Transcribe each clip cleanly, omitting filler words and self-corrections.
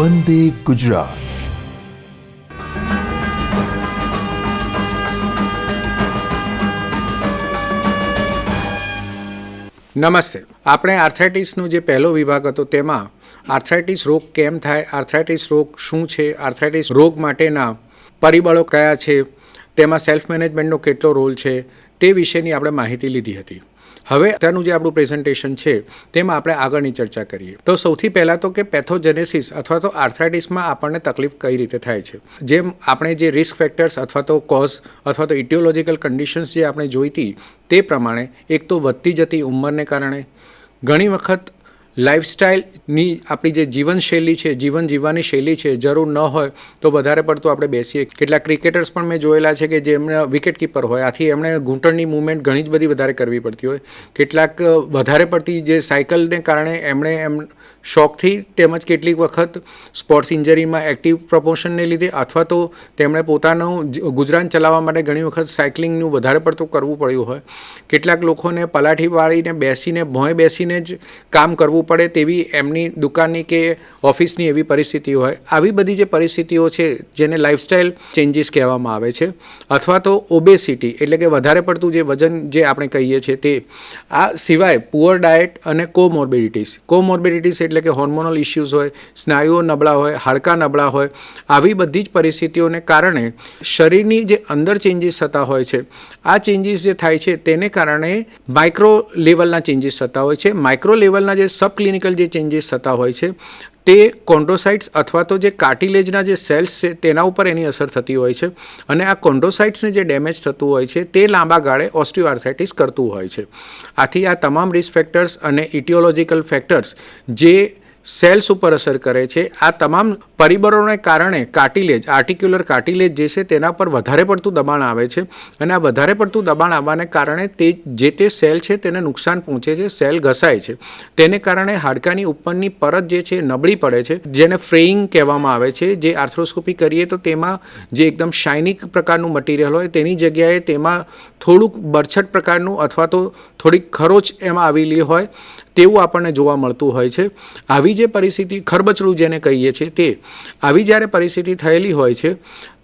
વંદે ગુજરાત. નમસ્તે. આપણે આર્થરાઇટિસનો જે પહેલો વિભાગ હતો તેમાં આર્થરાઇટિસ રોગ કેમ થાય, આર્થરાઇટિસ રોગ શું છે, આર્થરાઇટિસ રોગ માટેના પરિબળો કયા છે, તેમાં સેલ્ફ મેનેજમેન્ટનો કેટલો રોલ છે તે વિશેની આપણે માહિતી લીધી હતી. હવે અત્યારનું જે આપણું પ્રેઝન્ટેશન છે તેમાં આપણે આગળની ચર્ચા કરીએ. તો સૌથી પહેલાં તો કે પેથોજેનેસિસ અથવા તો આર્થરાઇટિસમાં આપણને તકલીફ કઈ રીતે થાય છે. જેમ આપણે જે રિસ્ક ફેક્ટર્સ અથવા તો કોઝ અથવા તો ઇટિયોલોજિકલ કન્ડિશન્સ જે આપણે જોઈતી તે પ્રમાણે એક તો વધતી જતી ઉંમરને કારણે, ઘણી વખત લાઇફસ્ટાઇલની આપણી જે જીવનશૈલી છે, જીવન જીવવાની શૈલી છે, જરૂર ન હોય તો વધારે પડતું આપણે બેસીએ. કેટલાક ક્રિકેટર્સ પણ મેં જોયેલા છે કે જેમને વિકેટ કીપર હોય, આથી એમણે ઘૂંટણની મૂવમેન્ટ ઘણી જ બધી વધારે કરવી પડતી હોય. કેટલાક વધારે પડતી જે સાયકલને કારણે એમણે શોખથી તેમજ કેટલીક વખત સ્પોર્ટ્સ ઇન્જરીમાં એક્ટિવ પ્રપોર્શનને લીધે અથવા તો તેમણે પોતાનું ગુજરાન ચલાવવા માટે ઘણી વખત સાયકલિંગનું વધારે પડતું કરવું પડ્યું હોય. કેટલાક લોકોને પલાઠી વાળીને બેસીને ભોંય બેસીને જ કામ કરવું પડે તેવી એમની દુકાનની કે ઓફિસની એવી પરિસ્થિતિઓ હોય. આવી બધી જે પરિસ્થિતિઓ છે જેને લાઇફસ્ટાઇલ ચેન્જીસ કહેવામાં આવે છે અથવા તો ઓબેસિટી એટલે કે વધારે પડતું જે વજન જે આપણે કહીએ છીએ તે. આ સિવાય પુઅર ડાયટ અને કોમોર્બિડિટીઝ એટલે કે હોર્મોનલ ઇશ્યુઝ હોય, સ્નાયુઓ નબળા હોય, હાડકાં નબળા હોય, આવી બધી જ પરિસ્થિતિઓને કારણે શરીરની જે અંદર ચેન્જીસ થતા હોય છે, આ ચેન્જીસ જે થાય છે તેને કારણે માઇક્રો લેવલના ચેન્જીસ થતા હોય છે. માઇક્રો લેવલના જે સબક્લિનિકલ જે ચેન્જીસ થતા હોય છે તે કોન્ડ્રોસાઇટ્સ અથવા તો જે કાર્ટિલેજના જે સેલ્સ છે તેના ઉપર એની અસર થતી હોય છે અને આ કોન્ડ્રોસાઇટ્સને જે ડેમેજ થતું હોય છે તે લાંબા ગાળે ઓસ્ટિયોઆર્થરાઇટિસ કરતું હોય છે. આથી આ તમામ રિસ્ક ફેક્ટર્સ અને ઇટિયોલોજિકલ ફેક્ટર્સ જે સેલ્સ ઉપર અસર કરે છે, આ તમામ પરિબળોને કારણે આર્ટિક્યુલર કાર્ટિલેજ જે છે તેના પર વધારે પડતું દબાણ આવે છે અને આ વધારે પડતું દબાણ આવવાને કારણે તે સેલ છે તેને નુકસાન પહોંચે છે, સેલ ઘસાય છે. તેને કારણે હાડકાની ઉપરની પરત જે છે નબળી પડે છે, જેને ફ્રેઇંગ કહેવામાં આવે છે. જે આર્થ્રોસ્કોપી કરીએ તો તેમાં જે એકદમ શાઇનિંગ પ્રકારનું મટીરિયલ હોય તેની જગ્યાએ તેમાં થોડુંક બરછટ પ્રકારનું અથવા તો થોડીક ખરોચ એમાં આવેલી હોય તેવું આપણને જોવા મળતું હોય છે. આવી જે પરિસ્થિતિ ખરબચડું જેને કહીએ છીએ તે આવી જ્યારે પરિસ્થિતિ થયેલી હોય છે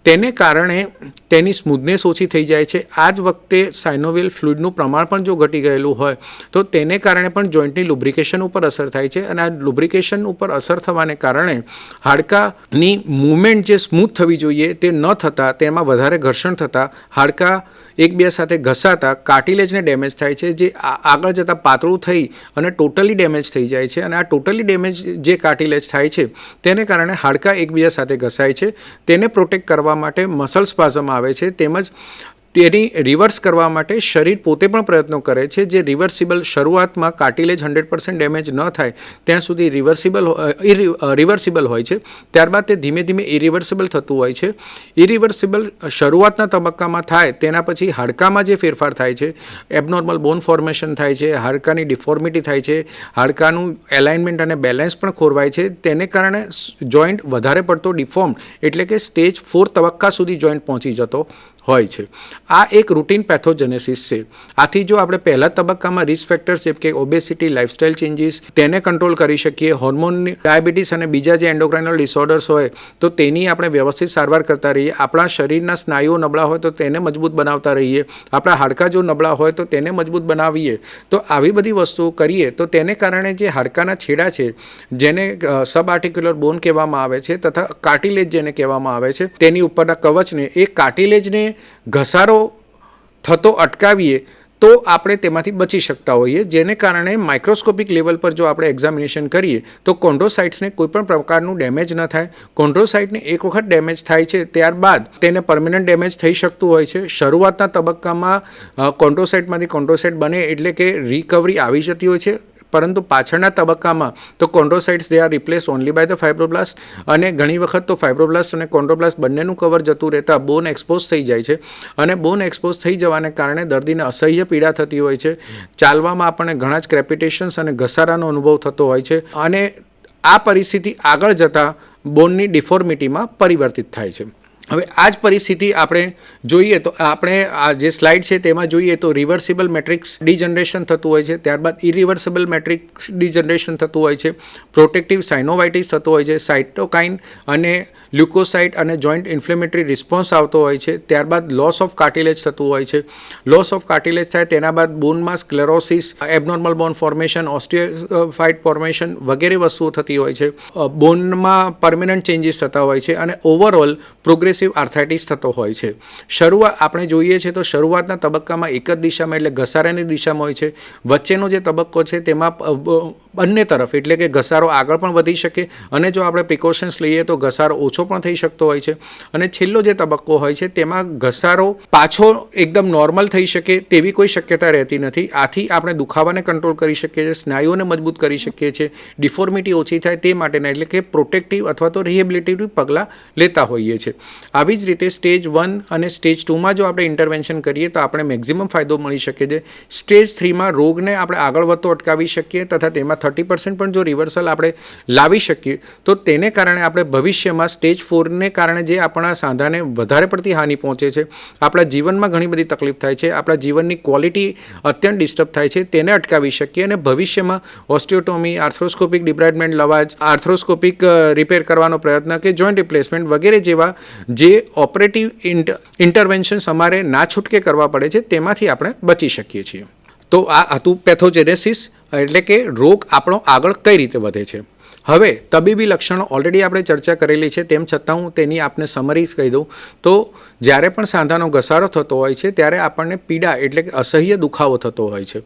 તેને કારણે તેની સ્મૂથનેસ ઓછી થઈ જાય છે. આ જ વખતે સાઇનોવિયલ ફ્લુઇડનું પ્રમાણ પણ જો ઘટી ગયેલું હોય તો તેને કારણે પણ જોઈન્ટની લુબ્રિકેશન ઉપર અસર થાય છે અને આ લુબ્રિકેશન ઉપર અસર થવાને કારણે હાડકાની મૂવમેન્ટ જે સ્મૂથ થવી જોઈએ તે ન થતાં, તેમાં વધારે ઘર્ષણ થતાં હાડકાં એકબીજા સાથે ઘસાતા કાર્ટિલેજને ડેમેજ થાય છે, જે આગળ જતાં પાતળું થઈ અને ટોટલી ડેમેજ થઈ જાય છે. અને આ ટોટલી ડેમેજ જે કાર્ટિલેજ થાય છે તેને કારણે હાડકાં એકબીજા સાથે ઘસાય છે. તેને પ્રોટેક્ટ કરવા માટે મસલ સ્પાઝમ આવે છે, તેમજ તેની રિવર્સ કરવા માટે શરીર પોતે પણ પ્રયત્નો કરે છે. જે રિવર્સિબલ શરૂઆતમાં કાર્ટિલેજ 100% ડેમેજ ન થાય ત્યાં સુધી રિવર્સિબલ હોય છે. ત્યારબાદ તે ધીમે ધીમે ઇરિવર્સિબલ થતું હોય છે. ઇરિવર્સિબલ શરૂઆતના તબક્કામાં થાય તેના પછી હાડકામાં જે ફેરફાર થાય છે, એબનોર્મલ બોન ફોર્મેશન થાય છે, હાડકાની ડિફોર્મિટી થાય છે, હાડકાનું એલાઇનમેન્ટ અને બેલેન્સ પણ ખોરવાય છે. તેને કારણે જોઈન્ટ વધારે પડતો ડિફોર્મ એટલે કે સ્ટેજ 4 તબક્કા સુધી જોઈન્ટ પહોંચી જતો હોય છે. આ એક રૂટીન પેથોજેનેસિસ છે. આથી જો આપણે પહેલા તબક્કામાં રિસ્ક ફેક્ટર્સ જેમ કે ઓબેસિટી, લાઇફસ્ટાઇલ ચેન્જીસ તેને કંટ્રોલ કરી શકીએ, હોર્મોનની ડાયાબિટીસ અને બીજા જે એન્ડોક્રાઇનલ ડિસઓર્ડર્સ હોય તો તેની આપણે વ્યવસ્થિત સારવાર કરતા રહીએ. આપણા શરીરના સ્નાયુઓ નબળા હોય તો તેને મજબૂત બનાવતા રહીએ. આપણા હાડકાં જો નબળા હોય તો તેને મજબૂત બનાવીએ. તો આવી બધી વસ્તુઓ કરીએ તો તેને કારણે જે હાડકાના છેડા છે જેને સબ આર્ટિક્યુલર બોન કહેવામાં આવે છે તથા કાર્ટિલેજ જેને કહેવામાં આવે છે તેની ઉપરના કવચને એ કાર્ટિલેજને ઘસારો થતો અટકાવીએ તો આપણે તેમાંથી બચી શકતા હોઈએ. જેને કારણે માઇક્રોસ્કોપિક લેવલ પર જો આપણે એક્ઝામિનેશન કરીએ તો કોન્ડ્રોસાઇટ્સને કોઈપણ પ્રકારનું ડેમેજ ન થાય. કોન્ડ્રોસાઇટને એક વખત ડેમેજ થાય છે ત્યારબાદ તેને પરમેનન્ટ ડેમેજ થઈ શકતું હોય છે. શરૂઆતના તબક્કામાં કોન્ડ્રોસાઇટમાંથી કોન્ડ્રોસાઇટ બને એટલે કે રિકવરી આવી જતી હોય છે, પરંતુ પાછળના તબક્કામાં તો chondrocytes they are replace only by the fibroblast અને ઘણી વખત તો ફાઇબ્રોબ્લાસ્ટ અને કોન્ડ્રોબ્લાસ્ટ બંનેનું કવર જતું રહેતા બોન એક્સપોઝ થઈ જાય છે અને બોન એક્સપોઝ થઈ જવાને કારણે દર્દીને અસહ્ય પીડા થતી હોય છે. ચાલવામાં આપણને ઘણા જ ક્રેપિટેશન્સ અને ઘસારાનો અનુભવ થતો હોય છે અને આ પરિસ્થિતિ આગળ જતાં બોનની ડિફોર્મિટીમાં પરિવર્તિત થાય છે. હવે આ જ પરિસ્થિતિ આપણે જોઈએ તો આપણે આ જે સ્લાઇડ છે તેમાં જોઈએ તો રિવર્સિબલ મેટ્રિક્સ ડિજનરેશન થતું હોય છે, ત્યારબાદ ઇરિવર્સિબલ મેટ્રિક્સ ડિજનરેશન થતું હોય છે, પ્રોટેક્ટિવ સાઇનોવાઇટિસ થતું હોય છે, સાઇટોકાઇન અને લ્યુકોસાઇટ અને જોઈન્ટ ઇન્ફ્લેમેટરી રિસ્પોન્સ આવતો હોય છે, ત્યારબાદ લોસ ઓફ કાર્ટિલેજ થતું હોય છે. લોસ ઓફ કાર્ટિલેજ થાય તેના બાદ બોનમાં સ્ક્લેરોસિસ, એબનોર્મલ બોન ફોર્મેશન, ઓસ્ટિયોફાઇટ ફોર્મેશન વગેરે વસ્તુઓ થતી હોય છે. બોનમાં પરમેનન્ટ ચેન્જીસ થતા હોય છે અને ઓવરઓલ પ્રોગ્રેસિવ આર્થરાઇટિસ થતો હોય છે. શરૂઆત આપણે જોઈએ છે તો શરૂઆતના તબક્કામાં એક જ દિશામાં એટલે ઘસારાની દિશામાં હોય છે. વચ્ચેનો જે તબક્કો છે તેમાં બંને તરફ એટલે કે ઘસારો આગળ પણ વધી શકે અને જો આપણે પ્રિકોશન્સ લઈએ તો ઘસારો ઓછો પણ થઈ શકતો હોય છે. અને છેલ્લો જે તબક્કો હોય છે તેમાં ઘસારો પાછો એકદમ નોર્મલ થઈ શકે તેવી કોઈ શક્યતા રહેતી નથી. આથી આપણે દુખાવાને કંટ્રોલ કરી શકીએ છીએ, સ્નાયુઓને મજબૂત કરી શકીએ છીએ, ડિફોર્મિટી ઓછી થાય તે માટેના એટલે કે પ્રોટેક્ટિવ અથવા તો રિહેબિલિટેટિવ પગલાં લેતા હોઈએ છીએ. આવી જ રીતે સ્ટેજ 1 અને સ્ટેજ 2માં જો આપણે ઇન્ટરવેન્શન કરીએ તો આપણે મેક્ઝિમમ ફાયદો મળી શકે છે. સ્ટેજ 3માં રોગને આપણે આગળ વધતો અટકાવી શકીએ તથા તેમાં 30% પણ જો રિવર્સલ આપણે લાવી શકીએ તો તેને કારણે આપણે ભવિષ્યમાં સ્ટેજ 4ને કારણે જે આપણા સાંધાને વધારે પડતી હાનિ પહોંચે છે, આપણા જીવનમાં ઘણી બધી તકલીફ થાય છે, આપણા જીવનની ક્વોલિટી અત્યંત ડિસ્ટર્બ થાય છે, તેને અટકાવી શકીએ અને ભવિષ્યમાં ઓસ્ટિયોટોમી, આર્થ્રોસ્કોપિક ડિબ્રાઇડમેન્ટ લવાજ, આર્થ્રોસ્કોપિક રિપેર કરવાનો પ્રયત્ન કે જોઈન્ટ રિપ્લેસમેન્ટ વગેરે જેવા જે ઓપરેટિવ ઇન્ટરવેન્શન્સ અમારે ના છૂટકે કરવા પડે છે તેમાંથી આપણે બચી શકીએ છીએ. તો આ હતું પેથોજેનેસિસ એટલે કે રોગ આપણો આગળ કઈ રીતે વધે છે. હવે તબીબી લક્ષણો ઓલરેડી આપણે ચર્ચા કરેલી છે, તેમ છતાં હું તેની આપને સમરી કહી દઉં તો જ્યારે પણ સાંધાનો ઘસારો થતો હોય છે ત્યારે આપણને પીડા એટલે કે અસહ્ય દુખાવો થતો હોય છે.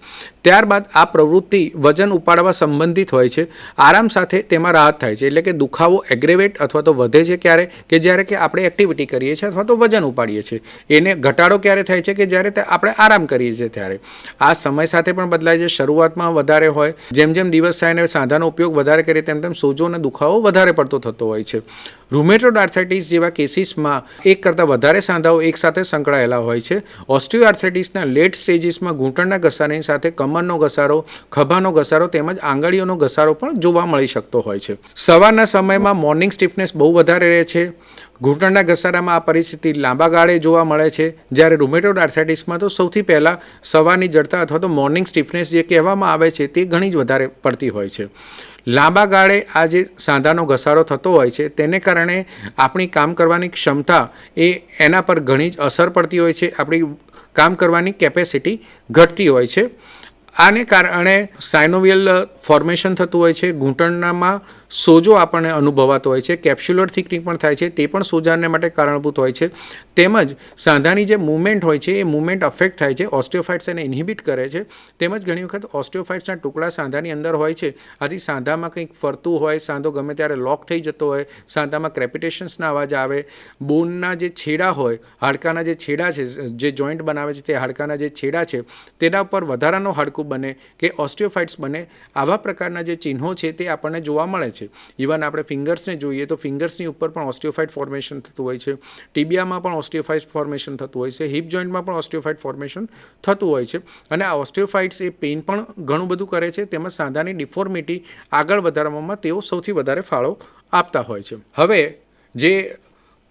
ત્યારબાદ આ પ્રવૃત્તિ વજન ઉપાડવા સંબંધિત હોય છે. આરામ સાથે તેમાં રાહત થાય છે એટલે કે દુખાવો એગ્રેવેટ અથવા તો વધે છે ક્યારે કે જ્યારે કે આપણે એક્ટિવિટી કરીએ છીએ અથવા તો વજન ઉપાડીએ છીએ. એને ઘટાડો ક્યારે થાય છે કે જ્યારે આપણે આરામ કરીએ છીએ ત્યારે. આ સમય સાથે પણ બદલાય છે. શરૂઆતમાં વધારે હોય, જેમ જેમ દિવસ થાય અને સાંધાનો ઉપયોગ વધારે કરીએ તેમ સોજો અને દુખાવો વધારે પડતો થતો હોય છે. રૂમેટોઇડ આર્થરાઇટિસ જેવા કેસીસમાં એક કરતાં વધારે સાંધાઓ એકસાથે સંકળાયેલા હોય છે. ઓસ્ટિયોઆર્થરાઇટિસના લેટ સ્ટેજીસમાં ઘૂંટણના ઘસારાની સાથે કમરનો ઘસારો, ખભાનો ઘસારો તેમજ આંગળીઓનો ઘસારો પણ જોવા મળી શકતો હોય છે. સવારના સમયમાં મોર્નિંગ સ્ટીફનેસ બહુ વધારે રહે છે. ઘૂંટણના ઘસારામાં આ પરિસ્થિતિ લાંબા ગાળે જોવા મળે છે. જ્યારે રૂમેટોઇડ આર્થરાઇટિસમાં તો સૌથી પહેલાં સવારની જડતા અથવા તો મોર્નિંગ સ્ટીફનેસ જે કહેવામાં આવે છે તે ઘણી જ વધારે પડતી હોય છે. લાંબા ગાળે આ જે સાંધાનો ઘસારો થતો હોય છે તેને કારણે આપણી કામ કરવાની ક્ષમતા એના પર ઘણી જ અસર પડતી હોય છે. આપણી કામ કરવાની કેપેસિટી ઘટતી હોય છે. આને કારણે સાઇનોવિયલ ફોર્મેશન થતું હોય છે. ઘૂંટણમાં સોજો આપણને અનુભવાતો હોય છે. કેપ્સ્યુલર થિકનિંગ પણ થાય છે, તે પણ સોજાને માટે કારણભૂત હોય છે. તેમજ સાંધાની જે મૂવમેન્ટ હોય છે એ મૂવમેન્ટ અફેક્ટ થાય છે. ઓસ્ટિયોફાઇટ્સ એને ઇન્હિબિટ કરે છે. તેમજ ઘણી વખત ઓસ્ટિયોફાઇટ્સના ટુકડા સાંધાની અંદર હોય છે. આથી સાંધામાં કંઈક ફરતું હોય, સાંધો ગમે ત્યારે લોક થઈ જતો હોય, સાંધામાં ક્રેપિટેશન્સના અવાજ આવે, બોનના જે છેડા હોય, હાડકાના જે છેડા છે, જે જોઈન્ટ બનાવે છે તે હાડકાના જે છેડા છે તેના ઉપર વધારાનો હાડકું બને કે ઓસ્ટિયોફાઇટ્સ બને, આવા પ્રકારના જે ચિહ્નો છે તે આપણને જોવા મળે છે. ઇવન આપણે ફિંગર્સને જોઈએ તો ફિંગર્સની ઉપર પણ ઓસ્ટિયોફાઇટ ફોર્મેશન થતું હોય છે. ટીબિયામાં પણ ઓસ્ટિયોફાઇટ ફોર્મેશન થતું હોય છે. હિપ જોઈન્ટમાં પણ ઓસ્ટિયોફાઇટ ફોર્મેશન થતું હોય છે. અને આ ઓસ્ટિયોફાઇટ્સ એ પેઇન પણ ઘણું બધું કરે છે. તેમજ સાંધાની ડિફોર્મિટી આગળ વધારવામાં તેઓ સૌથી વધારે ફાળો આપતા હોય છે. હવે જે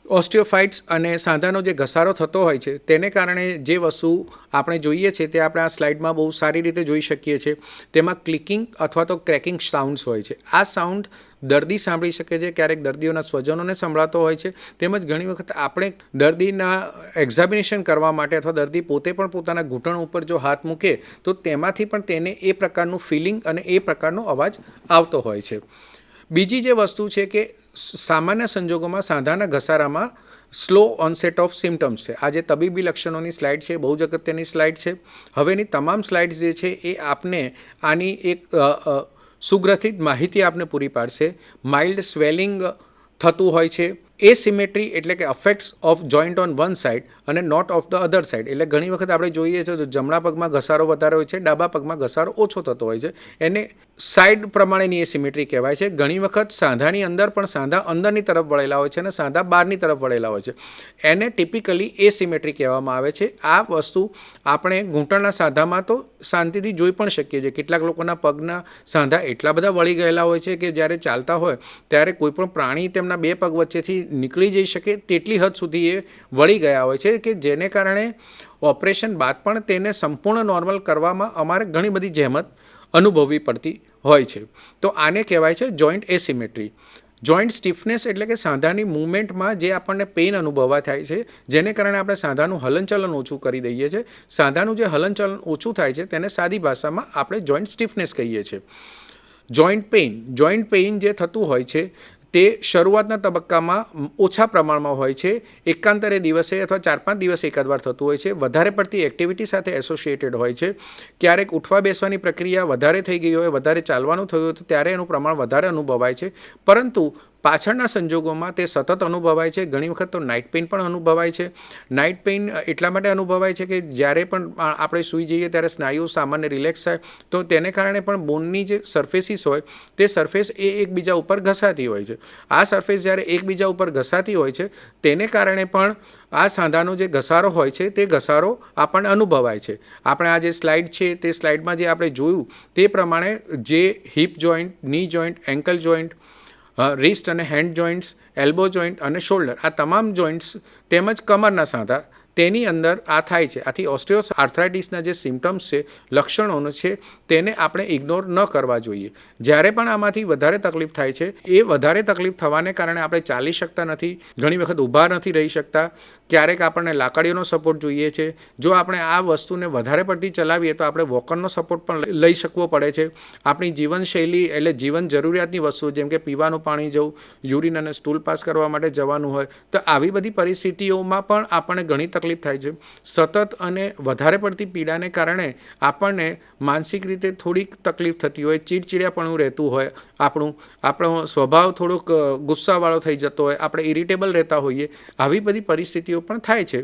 ઓસ્ટિયોફાઇટ્સ અને સાંધાનો જે ઘસારો થતો હોય છે તેને કારણે જે વસ્તુ આપણે જોઈએ છે તે આપણે આ સ્લાઇડમાં બહુ સારી રીતે જોઈ શકીએ છીએ. તેમાં ક્લિકિંગ અથવા તો ક્રેકિંગ સાઉન્ડ્સ હોય છે. આ સાઉન્ડ દર્દી સાંભળી શકે છે, ક્યારેક દર્દીઓના સ્વજનોને સંભળાતો હોય છે. તેમજ ઘણી વખત આપણે દર્દીના એક્ઝામિનેશન કરવા માટે અથવા દર્દી પોતે પણ પોતાના ઘૂંટણ ઉપર જો હાથ મૂકે તો તેમાંથી પણ તેને એ પ્રકારનું ફિલિંગ અને એ પ્રકારનો અવાજ આવતો હોય છે. બીજી જે વસ્તુ છે કે સામાન્ય સંજોગોમાં સાંધાના ઘસારામાં સ્લો ઓનસેટ ઓફ સિમ્ટમ્સ છે. આ જે તબીબી લક્ષણોની સ્લાઇડ છે બહુ જ અગત્યની સ્લાઇડ છે. હવેની તમામ સ્લાઇડ્સ જે છે એ આપને આની એક સુગ્રથિત માહિતી આપને પૂરી પાડશે. માઇલ્ડ સ્વેલિંગ થતું હોય છે. એસિમેટ્રી એટલે કે affects of joint on one side અને not of the other side એટલે ઘણી વખત આપણે જોઈએ છીએ તો જમણા પગમાં ઘસારો વધારે હોય છે, ડાબા પગમાં ઘસારો ઓછો થતો હોય છે. એને સાઇડ પ્રમાણેની એસિમેટ્રી કહેવાય છે. ઘણી વખત સાંધાની અંદર પણ સાંધા અંદરની તરફ વળેલા હોય છે અને સાંધા બહારની તરફ વળેલા હોય છે. એને ટિપિકલી એસિમેટ્રી કહેવામાં આવે છે. આ વસ્તુ આપણે ઘૂંટણના સાંધામાં તો શાંતિથી જોઈ પણ શકીએ છીએ. કેટલાક લોકોના પગના સાંધા એટલા બધા વળી ગયેલા હોય છે કે જ્યારે ચાલતા હોય ત્યારે કોઈ પણ પ્રાણી તેમના બે પગ વચ્ચેથી નીકળી જઈ શકે તેટલી હદ સુધી એ વળી ગયા હોય છે કે જેને કારણે ઓપરેશન બાદ પણ તેને સંપૂર્ણ નોર્મલ કરવામાં અમારે ઘણી બધી જહેમત અનુભવવી પડતી હોય છે. તો આને કહેવાય છે જોઈન્ટ એસિમેટ્રી. જોઈન્ટ સ્ટીફનેસ એટલે કે સાંધાની મૂવમેન્ટમાં જે આપણને પેઇન અનુભવવા થાય છે, જેને કારણે આપણે સાંધાનું હલનચલન ઓછું કરી દઈએ છીએ. સાંધાનું જે હલનચલન ઓછું થાય છે તેને સાદી ભાષામાં આપણે જોઈન્ટ સ્ટીફનેસ કહીએ છીએ. જોઈન્ટ પેઇન જે થતું હોય છે તે શરૂઆતના તબક્કામાં ઓછા પ્રમાણમાં હોય છે. એકાંતરે દિવસે અથવા 4-5 દિવસ એકાદવાર થતું હોય છે. વધારે પડતી એક્ટિવિટી સાથે એસોસિએટેડ હોય છે. ક્યારેક ઉઠવા બેસવાની પ્રક્રિયા વધારે થઈ ગઈ હોય, વધારે ચાલવાનું થયું હોય તો ત્યારે એનું પ્રમાણ વધારે અનુભવાય છે. પરંતુ પાછળના સંજોગોમાં તે સતત અનુભવાય છે. ઘણી વખત તો નાઇટ પેઇન પણ અનુભવાય છે. નાઇટ પેઇન એટલા માટે અનુભવાય છે કે જ્યારે પણ આપણે સૂઈ જઈએ ત્યારે સ્નાયુઓ સામાન્ય રિલેક્સ થાય તો તેને કારણે પણ બોનની જે સરફેસીસ હોય તે સરફેસ એ એકબીજા ઉપર ઘસાતી હોય છે. આ સરફેસ જ્યારે એકબીજા ઉપર ઘસાતી હોય છે તેને કારણે પણ આ સાંધાનો જે ઘસારો હોય છે તે ઘસારો આપણને અનુભવાય છે. આપણે આ જે સ્લાઇડ છે તે સ્લાઇડમાં જે આપણે જોયું તે પ્રમાણે જે હિપ જોઈન્ટ, ની જોઈન્ટ, એન્કલ જોઈન્ટ, રિસ્ટ અને હેન્ડ જોઈન્ટ્સ, એલ્બો જોઈન્ટ અને શોલ્ડર, આ તમામ જોઈન્ટ્સ તેમજ કમરના સાંધા તેની અંદર આ થાય છે. આથી ઓસ્ટિયો આર્થરાઇટિસના જે સિમ્ટમ્સ છે, લક્ષણોનો છે, તેને આપણે ઇગ્નોર ન કરવા જોઈએ. જ્યારે પણ આમાંથી વધારે તકલીફ થાય છે એ વધારે તકલીફ થવાને કારણે આપણે ચાલી શકતા નથી, ઘણી વખત ઊભા નથી રહી શકતા, ક્યારેક આપણને લાકડીઓનો સપોર્ટ જોઈએ છે. જો આપણે આ વસ્તુને વધારે પડતી ચલાવીએ તો આપણે વોકરનો સપોર્ટ પણ લઈ શકવો પડે છે. આપણી જીવનશૈલી એટલે જીવન જરૂરિયાતની વસ્તુઓ જેમ કે પીવાનું પાણી જવું, યુરિન અને સ્ટૂલ પાસ કરવા માટે જવાનું હોય તો આવી બધી પરિસ્થિતિઓમાં પણ આપણને ઘણી તકલીફ થાય છે. સતત અને વધારે પડતી પીડાને કારણે આપણને માનસિક રીતે થોડીક તકલીફ થતી હોય, ચીડચીડિયાપણું રહેતું હોય, આપણો સ્વભાવ થોડોક ગુસ્સાવાળો થઈ જતો હોય, આપણે ઇરિટેબલ રહેતા હોઈએ, આવી બધી પરિસ્થિતિઓ પણ થાય છે.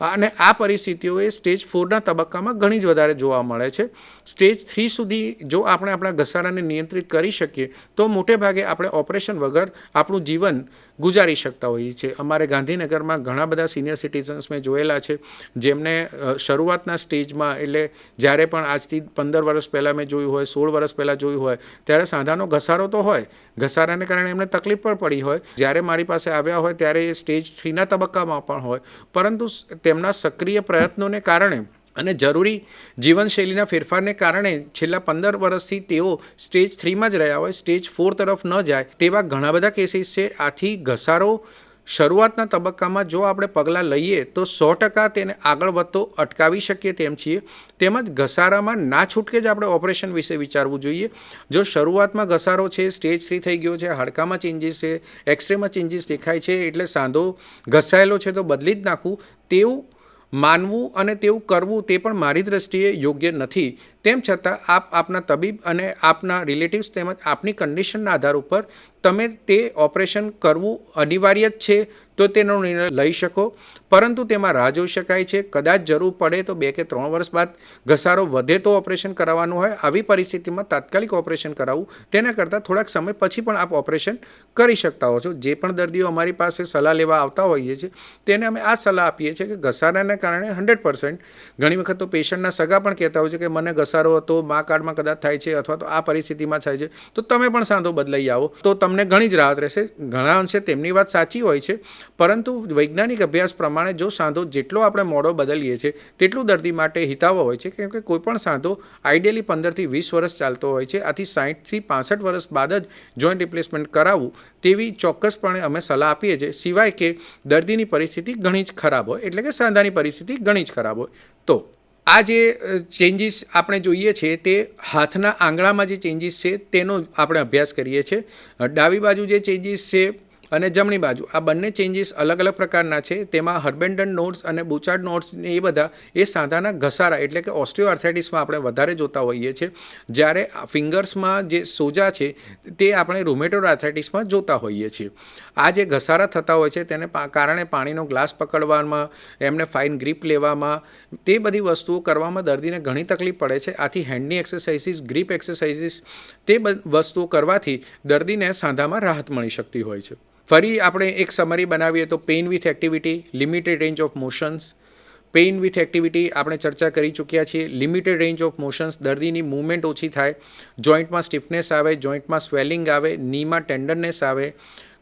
અને આ પરિસ્થિતિઓ એ સ્ટેજ 4ના તબક્કામાં ઘણી જ વધારે જોવા મળે છે. સ્ટેજ 3 સુધી જો આપણે આપણા ઘસારાને નિયંત્રિત કરી શકીએ તો મોટે ભાગે આપણે ઓપરેશન વગર આપણું જીવન ગુજારી શકતા હોઈએ છીએ. અમારે ગાંધીનગરમાં ઘણા બધા સિનિયર સિટીઝન્સ મેં જોયેલા છે જેમને શરૂઆતના સ્ટેજમાં એટલે જ્યારે પણ આજથી 15 વર્ષ પહેલાં મેં જોયું હોય, 16 વર્ષ પહેલાં જોયું હોય ત્યારે સાંધાનો ઘસારો તો હોય, ઘસારાને કારણે એમને તકલીફ પણ પડી હોય. જ્યારે મારી પાસે આવ્યા હોય ત્યારે એ સ્ટેજ 3ના તબક્કામાં પણ હોય, પરંતુ તેમના સક્રિય પ્રયત્નોને કારણે અને જરૂરી જીવનશૈલીના ફેરફારને કારણે છેલ્લા 15 વર્ષથી તેઓ સ્ટેજ 3માં જ રહ્યા હોય, સ્ટેજ 4 તરફ ન જાય તેવા ઘણા બધા કેસીસ છે. આથી ઘસારો શરૂઆતના તબક્કામાં જો આપણે પગલાં લઈએ તો 100% તેને આગળ વધતો અટકાવી શકીએ તેમ છીએ. તેમજ ઘસારામાં ના છૂટકે જ આપણે ઓપરેશન વિશે વિચારવું જોઈએ. જો શરૂઆતમાં ઘસારો છે, સ્ટેજ 3 થઈ ગયો છે, હાડકામાં ચેન્જીસ છે, એક્સરેમાં ચેન્જીસ દેખાય છે એટલે સાંધો ઘસાયેલો છે તો બદલી જ નાખવું, તેવું માનવું અને તેવું કરવું તે પણ મારી દ્રષ્ટિએ યોગ્ય નથી. તેમ છતાં આપના તબીબ અને આપના રિલેટિવ્સ તેમજ આપની કન્ડિશનના આધાર ઉપર તમે તે ઓપરેશન કરવું અનિવાર્ય જ છે તો તેનો નિર્ણય લઈ શકો, પરંતુ તેમાં રાહ જોઈ શકાય છે. કદાચ જરૂર પડે તો 2 કે 3 વર્ષ બાદ ઘસારો વધે તો ઓપરેશન કરાવવાનું હોય. આવી પરિસ્થિતિમાં તાત્કાલિક ઓપરેશન કરાવવું તેના કરતાં થોડાક સમય પછી પણ આપ ઓપરેશન કરી શકતા હો છો. જે પણ દર્દીઓ અમારી પાસે સલાહ લેવા આવતા હોઈએ છીએ તેને અમે આ સલાહ આપીએ છીએ કે ઘસારાને કારણે 100%, ઘણી વખત તો પેશન્ટના સગા પણ કહેતા હોય છે કે મને ઘસારો હતો, મા કાર્ડમાં કદાચ થાય છે અથવા તો આ પરિસ્થિતિમાં થાય છે તો તમે પણ સાંધો બદલાઈ આવો તો તમને ઘણી જ રાહત રહેશે. ઘણા અંશે તેમની વાત સાચી હોય છે, પરંતુ વૈજ્ઞાનિક અભ્યાસ પ્રમાણે જો સાંધો જેટલો આપણે મોડો બદલીએ છીએ તેટલું દર્દી માટે હિતાવહ હોય છે, કેમ કે કોઈપણ સાંધો આઈડિયલી 15 થી 20 વર્ષ ચાલતો હોય છે. આથી 60 થી 65 વર્ષ બાદ જ જોઈન્ટ રિપ્લેસમેન્ટ કરાવવું તેવી ચોક્કસપણે અમે સલાહ આપીએ છીએ, સિવાય કે દર્દીની પરિસ્થિતિ ઘણી જ ખરાબ હોય, એટલે કે સાંધાની પરિસ્થિતિ ઘણી જ ખરાબ હોય. તો આ જે ચેન્જીસ આપણે જોઈએ છીએ તે હાથના આંગળામાં જે ચેન્જીસ છે તેનો આપણે અભ્યાસ કરીએ છીએ. ડાબી બાજુ જે ચેન્જીસ છે અને જમણી બાજુ આ બંને ચેન્જીસ અલગ અલગ પ્રકારના છે. તેમાં હર્બેન્ડન નોડ્સ અને બુચાર્ડ નોડ્સ એ બધા એ સાંધાના ઘસારા એટલે કે ઓસ્ટિયો આર્થરાઇટિસમાં આપણે વધારે જોતા હોઈએ છીએ, જ્યારે ફિંગર્સમાં જે સોજા છે તે આપણે રૂમેટોઇડ આર્થરાઇટિસમાં જોતા હોઈએ છીએ. આ જે ઘસારા થતા હોય છે તેને કારણે પાણીનો ગ્લાસ પકડવામાં, એમને ફાઇન ગ્રીપ લેવામાં, તે બધી વસ્તુઓ કરવામાં દર્દીને ઘણી તકલીફ પડે છે. આથી હેન્ડની એક્સરસાઇઝીસ, ગ્રીપ એક્સરસાઇઝીસ તે વસ્તુઓ કરવાથી દર્દીને સાંધામાં રાહત મળી શકતી હોય છે. ફરી આપણે એક સમરી બનાવીએ તો pain with activity, limited range of motions. Pain with activity આપણે ચર્ચા કરી ચૂક્યા છીએ. લિમિટેડ રેન્જ ઓફ મોશન્સ, દર્દીની મૂવમેન્ટ ઓછી થાય, જોઈન્ટમાં સ્ટીફનેસ આવે, જોઈન્ટમાં સ્વેલિંગ આવે, નીમાં ટેન્ડરનેસ આવે,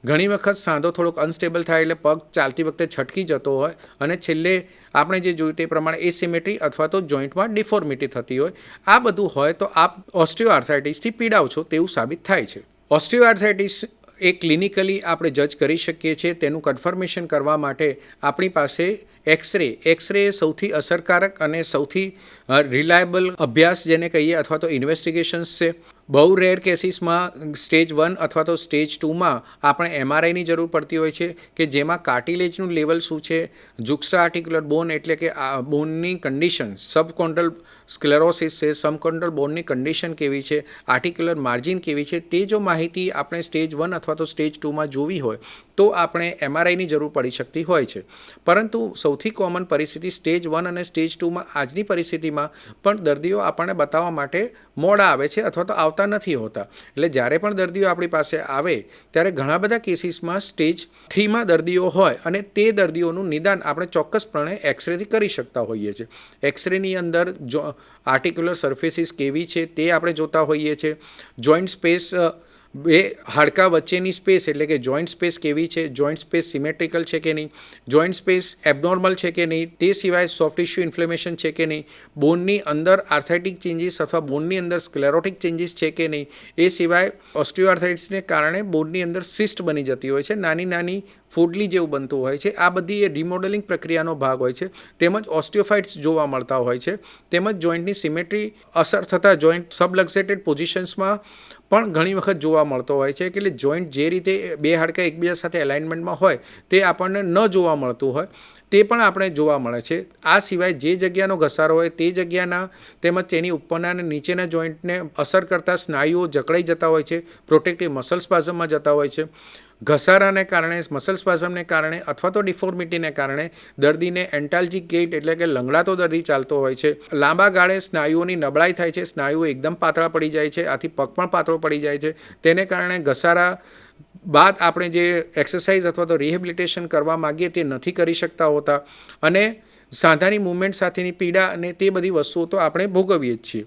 ઘણી વખત સાંધો થોડોક અનસ્ટેબલ થાય એટલે પગ ચાલતી વખતે છટકી જતો હોય અને છેલ્લે આપણે જે જોયું તે પ્રમાણે એસિમેટ્રી અથવા તો જોઈન્ટમાં ડિફોર્મિટી થતી હોય. આ બધું હોય તો આપ ઓસ્ટિયોઆર્થરાઇટિસથી પીડાવ છો તેવું સાબિત થાય છે. ઓસ્ટિયોઆર્થરાઇટિસ એ ક્લિનિકલી આપણે જજ કરી શકીએ છીએ. તેનું કન્ફર્મેશન કરવા માટે આપણી પાસે એક્સરે એ સૌથી અસરકારક અને સૌથી રિલાયબલ અભ્યાસ જેને કહીએ અથવા તો ઇન્વેસ્ટિગેશન્સ છે. બહુ રેર કેસીસમાં સ્ટેજ 1 અથવા તો સ્ટેજ 2માં આપણે એમઆરઆઈની જરૂર પડતી હોય છે કે જેમાં કાર્ટિલેજનું લેવલ શું છે, જુક્સ્ટા આર્ટિક્યુલર બોન એટલે કે આ બોનની કન્ડિશન, સબકોન્ડલ સ્ક્લેરોસિસ છે, સબકોન્ડલ બોનની કન્ડિશન કેવી છે, આર્ટિક્યુલર માર્જિન કેવી છે, તે જો માહિતી આપણે સ્ટેજ 1 અથવા તો સ્ટેજ 2માં જોવી હોય તો આપણે એમઆરઆઈની જરૂર પડી શકતી હોય છે. પરંતુ સૌથી કોમન પરિસ્થિતિ સ્ટેજ 1 અને સ્ટેજ 2માં આજની પરિસ્થિતિમાં પણ દર્દીઓ આપણને બતાવવા માટે મોડા આવે છે અથવા તો આવતા નથી હોતા. એટલે જ્યારે પણ દર્દીઓ આપણી પાસે આવે ત્યારે ઘણા બધા કેસીસમાં સ્ટેજ 3માં દર્દીઓ હોય અને તે દર્દીઓનું નિદાન આપણે ચોક્કસપણે એક્સરેથી કરી શકતા હોઈએ છીએ. એક્સરેની અંદર આર્ટિક્યુલર સરફેસીસ કેવી છે તે આપણે જોતા હોઈએ છીએ. જોઈન્ટ સ્પેસ, બે હાડકાં વચ્ચેની સ્પેસ એટલે કે જોઈન્ટ સ્પેસ કેવી છે, જોઈન્ટ સ્પેસ સિમેટ્રિકલ છે કે નહીં, જોઈન્ટ સ્પેસ એબનોર્મલ છે કે નહીં, તે સિવાય સોફ્ટ ટિશ્યુ ઇન્ફ્લેમેશન છે કે નહીં, બોનની અંદર આર્થરાઇટિક ચેન્જીસ અથવા બોનની અંદર સ્ક્લેરોટિક ચેન્જીસ છે કે નહીં, એ સિવાય ઓસ્ટિયોઆર્થરાઇટિસને કારણે બોનની અંદર સિસ્ટ બની જતી હોય છે, નાની નાની ફોડલી જેવું બનતું હોય છે. આ બધી એ રિમોડલિંગ પ્રક્રિયાનો ભાગ હોય છે. તેમજ ઓસ્ટિયોફાઇટ્સ જોવા મળતા હોય છે. તેમજ જોઈન્ટની સિમેટ્રી અસર થતાં જોઈન્ટ સબલક્સેટેડ પોઝિશન્સમાં પણ ઘણી વખત જોવા મળતો હોય છે કે એટલે જોઈન્ટ જે રીતે બે હાડકાં એકબીજા સાથે એલાઇનમેન્ટમાં હોય તે આપણને ન જોવા મળતું હોય તે પણ આપણે જોવા મળે છે. આ સિવાય જે જગ્યાનો ઘસારો હોય તે જગ્યાના તેમજ તેની ઉપરના અને નીચેના જોઈન્ટને અસર કરતા સ્નાયુઓ જકડાઈ જતા હોય છે, પ્રોટેક્ટિવ મસલ સ્પાઝમમાં જતા હોય છે. ઘસારાને કારણે, મસલ સ્પાઝમને કારણે અથવા તો ડિફોર્મિટીને કારણે દર્દીને એન્ટાલ્જિક ગેઇટ એટલે કે લંગડાતો દર્દી ચાલતો હોય છે. લાંબા ગાળે સ્નાયુઓની નબળાઈ થાય છે, સ્નાયુઓ એકદમ પાતળા પડી જાય છે, આથી પગ પણ પાતળો પડી જાય છે. તેને કારણે ઘસારા બાદ આપણે જે એક્સરસાઇઝ અથવા તો રિહેબિલિટેશન કરવા માગીએ તે નથી કરી શકતા હોતા અને સાંધાની મૂવમેન્ટ સાથેની પીડા અને તે બધી વસ્તુઓ તો આપણે ભોગવીએ જ છીએ.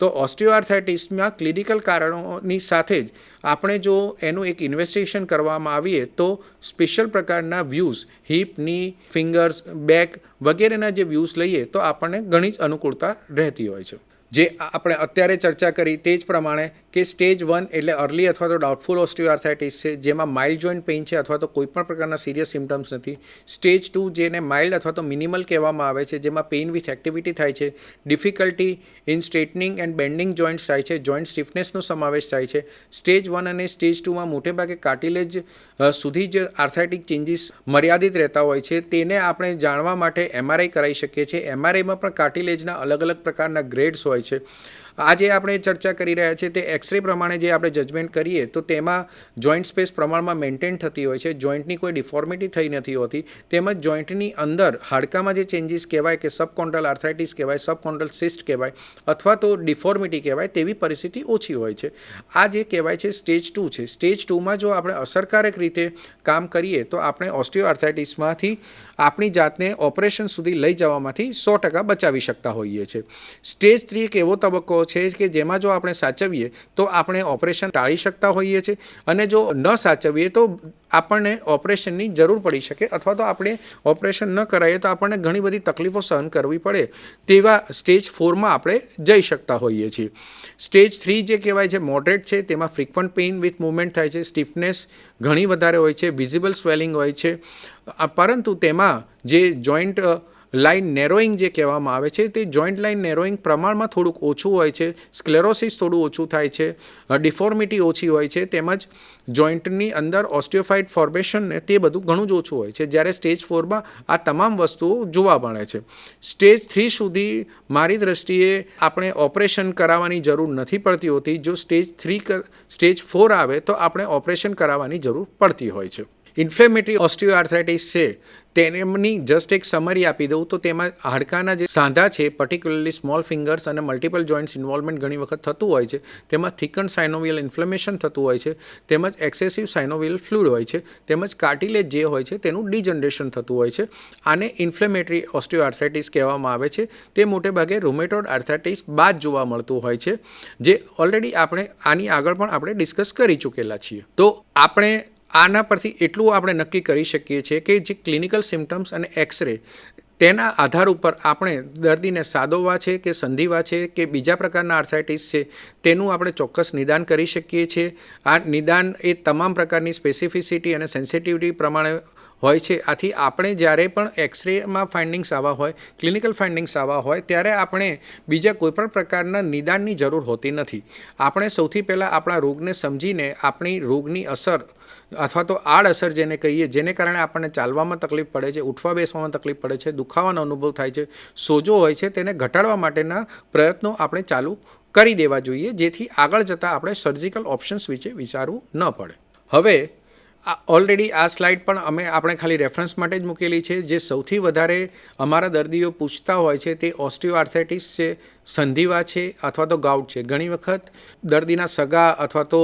તો ઓસ્ટિયોઆર્થરાઇટિસમાં ક્લિનિકલ કારણોની સાથે જ આપણે જો એનું એક ઇન્વેસ્ટિગેશન કરવામાં આવીએ તો સ્પેશિયલ પ્રકારના વ્યૂઝ, હિપ, ની, ફિંગર્સ, બેક વગેરેના જે વ્યૂઝ લઈએ તો આપણને ઘણી જ અનુકૂળતા રહેતી હોય છે. જે આપણે અત્યારે ચર્ચા કરી તે જ પ્રમાણે કે સ્ટેજ 1 એટલે અર્લી અથવા તો ડાઉટફુલ ઓસ્ટિયોઆર્થરાઇટિસ છે જેમાં માઇલ્ડ જોઈન્ટ પેઇન છે અથવા તો કોઈપણ પ્રકારના સિરિયસ સિમ્ટમ્સ નથી. સ્ટેજ 2 જેને માઇલ્ડ અથવા તો મિનિમલ કહેવામાં આવે છે જેમાં પેઇન વિથ એક્ટિવિટી થાય છે, difficulty in straightening and bending joints થાય છે, જોઈન્ટ સ્ટીફનેસનો સમાવેશ થાય છે. સ્ટેજ 1 અને સ્ટેજ 2માં મોટેભાગે કાર્ટિલેજ સુધી જ આર્થરાઇટિક ચેન્જીસ મર્યાદિત રહેતા હોય છે. તેને આપણે જાણવા માટે એમઆરઆઈ કરાવી શકીએ છીએ. એમઆરઆઈમાં પણ કાર્ટિલેજના અલગ અલગ પ્રકારના ગ્રેડ્સ હોય છે. આજે આપણે ચર્ચા કરી રહ્યા છીએ તે એક્સરે પ્રમાણે જે આપણે જજમેન્ટ કરીએ તો તેમાં જોઈન્ટ સ્પેસ પ્રમાણમાં મેન્ટેન થતી હોય છે, જોઈન્ટની કોઈ ડિફોર્મિટી થઈ નથી હોતી. તેમજ જોઈન્ટની અંદર હાડકામાં જે ચેન્જીસ કહેવાય કે સબકોન્ડલ આર્થરાઇટિસ કહેવાય, સબકોન્ડલ સિસ્ટ કહેવાય અથવા તો ડિફોર્મિટી કહેવાય તેવી પરિસ્થિતિ ઓછી હોય છે. આ જે કહેવાય છે સ્ટેજ 2 છે. સ્ટેજ 2માં જો આપણે અસરકારક રીતે કામ કરીએ તો આપણે ઓસ્ટિયોઆર્થરાઇટિસમાંથી આપણી જાતને ઓપરેશન સુધી લઈ જવામાંથી 100% બચાવી શકતા હોઈએ છીએ. સ્ટેજ 3 એક એવો તબક્કો છે કે જેમાં જો આપણે સાચવીએ તો આપણે ઓપરેશન ટાળી શકતા હોઈએ છીએ અને જો ન સાચવીએ તો આપણને ઓપરેશનની જરૂર પડી શકે અથવા તો આપણે ઓપરેશન ન કરાવીએ તો આપણને ઘણી બધી તકલીફો સહન કરવી પડે તેવા સ્ટેજ 4માં આપણે જઈ શકતા હોઈએ છીએ. સ્ટેજ 3 જે કહેવાય છે મોડરેટ છે, તેમાં ફ્રિકવન્ટ પેઇન વિથ મૂવમેન્ટ થાય છે, સ્ટીફનેસ ઘણી વધારે હોય છે, વિઝિબલ સ્વેલિંગ હોય છે, પરંતુ તેમાં જે જોઈન્ટ લાઇન નેરોઈંગ જે કહેવામાં આવે છે તે જોઈન્ટ લાઇન નેરોઈંગ પ્રમાણમાં થોડુંક ઓછું હોય છે, સ્ક્લેરોસિસ થોડું ઓછું થાય છે, ડિફોર્મિટી ઓછી હોય છે, તેમજ જોઈન્ટની અંદર ઓસ્ટિયોફાઇટ ફોર્મેશન ને તે બધું ઘણું જ ઓછું હોય છે. જ્યારે સ્ટેજ 4માં આ તમામ વસ્તુઓ જોવા મળે છે. સ્ટેજ 3 સુધી મારી દ્રષ્ટિએ આપણે ઓપરેશન કરાવવાની જરૂર નથી પડતી હોતી. જો સ્ટેજ 4 આવે તો આપણે ઓપરેશન કરાવવાની જરૂર પડતી હોય છે. ઇન્ફ્લેમેટરી ઓસ્ટિયોઆર્થરાઇટિસ છે તેમની જસ્ટ એક સમરી આપી દઉં તો તેમાં હાડકાના જે સાંધા છે, પર્ટિક્યુલરલી સ્મોલ ફિંગર્સ અને મલ્ટિપલ જોઈન્ટ્સ ઇન્વોલ્વમેન્ટ ઘણી વખત થતું હોય છે. તેમાં થિકન સાઇનોવિયલ ઇન્ફ્લેમેશન થતું હોય છે, તેમજ એક્સેસિવ સાઇનોવિયલ ફ્લુઇડ હોય છે, તેમજ કાર્ટિલેજ જે હોય છે તેનું ડિજનરેશન થતું હોય છે. આને ઇન્ફ્લેમેટરી ઓસ્ટિયોઆર્થરાઇટિસ કહેવામાં આવે છે. તે મોટે ભાગે રૂમેટોઇડ આર્થરાઇટિસ બાદ જોવા મળતું હોય છે, જે ઓલરેડી આપણે આની આગળ પણ આપણે ડિસ્કસ કરી ચૂકેલા છીએ. તો આપણે આના પરથી એટલું આપણે નક્કી કરી શકીએ છીએ કે જે ક્લિનિકલ સિમ્ટમ્સ અને એક્સરે તેના આધાર ઉપર આપણે દર્દીને સાદોવા છે કે સંધિવા છે કે બીજા પ્રકારના આર્થરાઇટિસ છે તેનું આપણે ચોક્કસ નિદાન કરી શકીએ છીએ. આ નિદાન એ તમામ પ્રકારની સ્પેસિફિસિટી અને સેન્સિટિવિટી પ્રમાણે હોય છે. આથી આપણે જ્યારે પણ એક્સરેમાં ફાઇન્ડિંગ્સ આવા હોય, ક્લિનિકલ ફાઇન્ડિંગ્સ આવા હોય, ત્યારે આપણે બીજા કોઈપણ પ્રકારના નિદાનની જરૂર હોતી નથી. આપણે સૌથી પહેલાં આપણા રોગને સમજીને આપણી રોગની અસર અથવા તો આડઅસર જેને કહીએ, જેને કારણે આપણને ચાલવામાં તકલીફ પડે છે, ઉઠવા બેસવામાં તકલીફ પડે છે, દુખાવાનો અનુભવ થાય છે, સોજો હોય છે, તેને ઘટાડવા માટેના પ્રયત્નો આપણે ચાલુ કરી દેવા જોઈએ, જેથી આગળ જતાં આપણે સર્જિકલ ઓપ્શન્સ વિશે વિચારવું ન પડે. હવે ઓલરેડી આ સ્લાઇડ પણ આપણે ખાલી રેફરન્સ માટે જ મૂકેલી છે. જે સૌથી વધારે અમારા દર્દીઓ પૂછતા હોય છે તે ઓસ્ટિયોઆર્થરાઇટિસ છે, સંધિવા છે અથવા તો ગાઉટ છે. ઘણી વખત દર્દીના સગા અથવા તો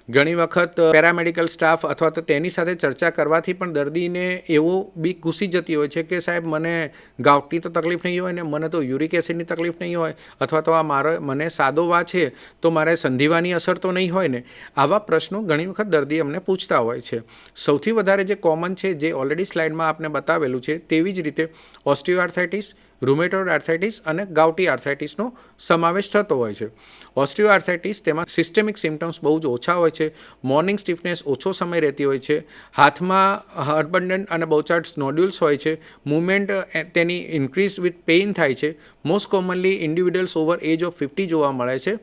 ઘણી વખત પેરામેડિકલ સ્ટાફ અથવા તો તેની સાથે ચર્ચા કરવાથી પણ દર્દીને એવું બીક ઘૂસી જતી હોય છે કે સાહેબ મને ગાઉટની તો તકલીફ નહીં હોય ને મને તો યુરિક એસિડની તકલીફ નહીં હોય અથવા તો મને સાદોવા છે તો મારે સંધિવાની અસર તો નહીં હોય ને. આવા પ્રશ્નો ઘણી વખત દર્દી અમને પૂછતા હોય છે. સૌથી વધારે જે કોમન છે, જે ઓલરેડી સ્લાઇડમાં આપને બતાવેલું છે, તેવી જ રીતે ઓસ્ટિયોઆર્થરાઇટિસ, રૂમેટોઇડ આર્થરાઇટિસ અને ગાઉટી આર્થરાઇટિસનો સમાવેશ થતો હોય છે. ઓસ્ટિયોઆર્થરાઇટિસ તેમાં સિસ્ટેમિક સિમ્ટમ્સ બહુ જ ઓછા હોય છે. મોર્નિંગ સ્ટીફનેસ ઓછો સમય રહેતી હોય છે. હાથમાં અબન્ડન્ટ અને બહુચાર્ડ નોડ્યુલ્સ હોય છે. મૂવમેન્ટ તેની ઇન્ક્રીઝ વિથ પેઇન થાય છે. Most commonly individuals over age of 50 જોવા મળે છે.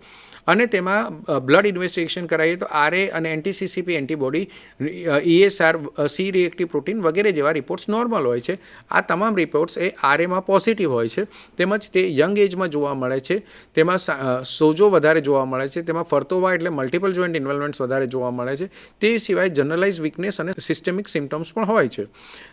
અને તેમાં બ્લડ ઇન્વેસ્ટિગેશન કરાવીએ તો આરએ અને anti CCP antibody, ESR, C reactive protein વગેરે જેવા રિપોર્ટ્સ નોર્મલ હોય છે. આ તમામ રિપોર્ટ્સ એ આરએમાં પોઝિટિવ હોય છે. તેમજ તે યંગ એજમાં જોવા મળે છે. તેમાં સોજો વધારે જોવા મળે છે. તેમાં ફરતોવા એટલે મલ્ટિપલ જોઇન્ટ ઇન્વોલ્વમેન્ટ્સ વધારે જોવા મળે છે. તે સિવાય જનરલાઇઝ વીકનેસ અને સિસ્ટેમિક સિમ્ટમ્સ પણ હોય છે.